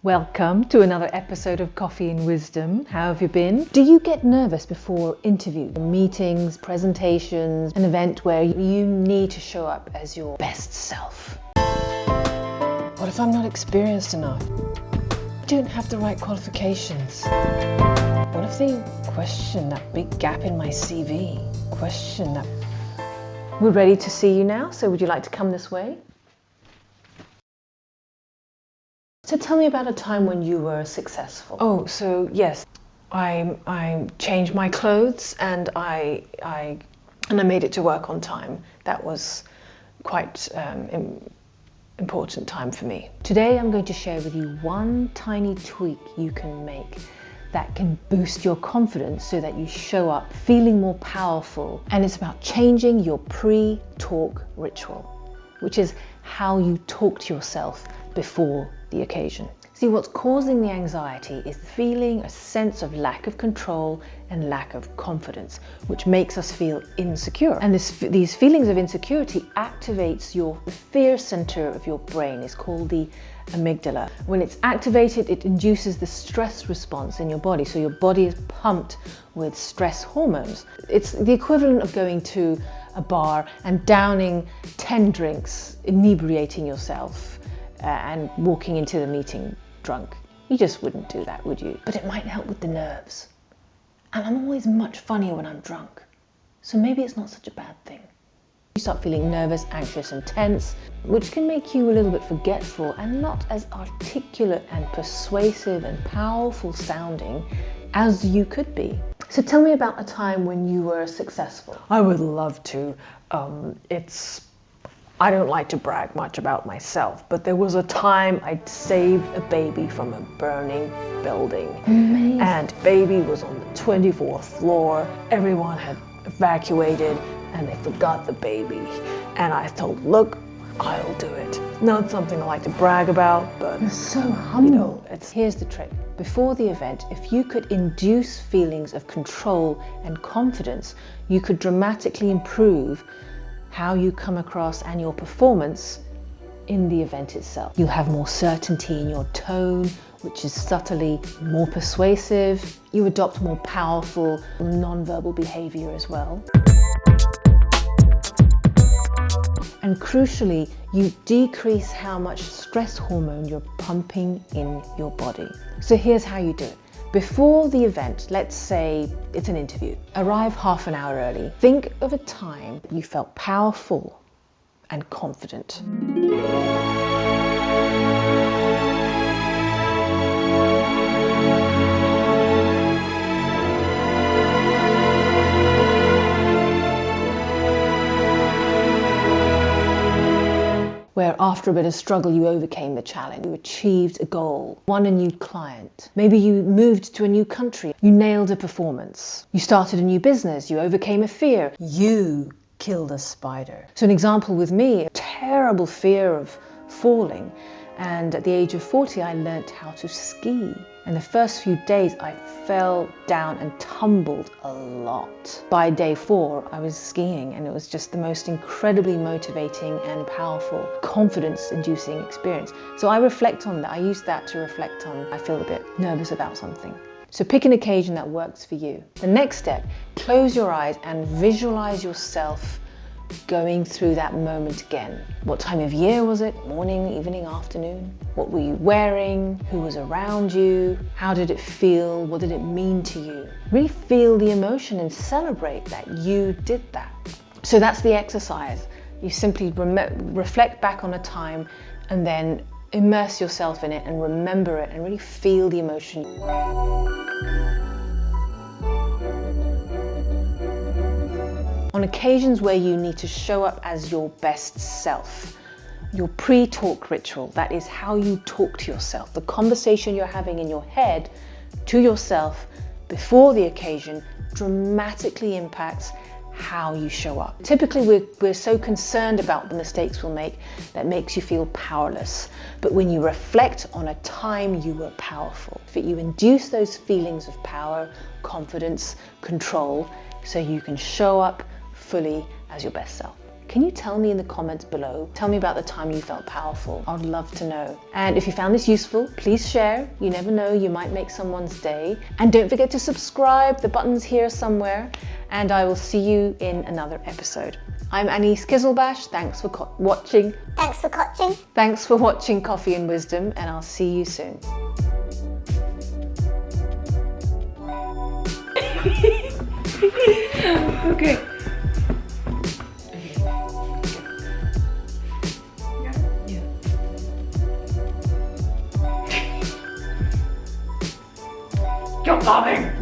Welcome to another episode of Coffee and Wisdom. How have you been? Do you get nervous before interviews, meetings, presentations, an event where you need to show up as your best self? What if I'm not experienced enough? I don't have the right qualifications. What if they question that big gap in my CV? Question that. We're ready to see you now, so would you like to come this way? So tell me about a time when you were successful. Oh, so yes, I changed my clothes and I made it to work on time. That was quite important time for me. Today I'm going to share with you one tiny tweak you can make that can boost your confidence so that you show up feeling more powerful. And it's about changing your pre-talk ritual, which is how you talk to yourself before the occasion. See, what's causing the anxiety is feeling a sense of lack of control and lack of confidence, which makes us feel insecure. And these feelings of insecurity activates the fear center of your brain. It's called the amygdala. When it's activated, it induces the stress response in your body. So your body is pumped with stress hormones. It's the equivalent of going to a bar and downing 10 drinks, inebriating yourself, and walking into the meeting drunk. You just wouldn't do that, would you? But it might help with the nerves. And I'm always much funnier when I'm drunk. So maybe it's not such a bad thing. You start feeling nervous, anxious, and tense, which can make you a little bit forgetful and not as articulate and persuasive and powerful sounding as you could be. So tell me about a time when you were successful. I would love to. I don't like to brag much about myself, but there was a time I saved a baby from a burning building. Amazing. And baby was on the 24th floor. Everyone had evacuated and they forgot the baby. And I thought, look, I'll do it. Not something I like to brag about, but you're so humble. Here's the trick. Before the event, if you could induce feelings of control and confidence, you could dramatically improve how you come across and your performance in the event itself. You'll have more certainty in your tone, which is subtly more persuasive. You adopt more powerful non-verbal behavior as well. And crucially, you decrease how much stress hormone you're pumping in your body. So here's how you do it. Before the event, let's say it's an interview, arrive half an hour early. Think of a time you felt powerful and confident. Where after a bit of struggle, you overcame the challenge, you achieved a goal, won a new client. Maybe you moved to a new country, you nailed a performance. You started a new business, you overcame a fear, you killed a spider. So an example with me, a terrible fear of falling. And at the age of 40, I learned how to ski. And the first few days, I fell down and tumbled a lot. By day 4, I was skiing, and it was just the most incredibly motivating and powerful, confidence-inducing experience. So I reflect on that. I use that to reflect on, I feel a bit nervous about something. So pick an occasion that works for you. The next step, close your eyes and visualize yourself going through that moment again. What time of year was it? Morning, evening, afternoon? What were you wearing? Who was around you? How did it feel? What did it mean to you? Really feel the emotion and celebrate that you did that. So that's the exercise. You simply reflect back on a time and then immerse yourself in it and remember it and really feel the emotion. On occasions where you need to show up as your best self, your pre-talk ritual, that is how you talk to yourself, the conversation you're having in your head to yourself before the occasion dramatically impacts how you show up. Typically, we're so concerned about the mistakes we'll make that makes you feel powerless. But when you reflect on a time you were powerful, you induce those feelings of power, confidence, control, so you can show up fully as your best self. can you tell me in the comments below? Tell me about the time you felt powerful. I'd love to know. And if you found this useful, please share. You never know, you might make someone's day. And don't forget to subscribe. The button's here somewhere. And I will see you in another episode. I'm Annie Skizzlebash. Thanks for watching. Thanks for watching Coffee and Wisdom, and I'll see you soon. Okay. Yeah. You're bombing!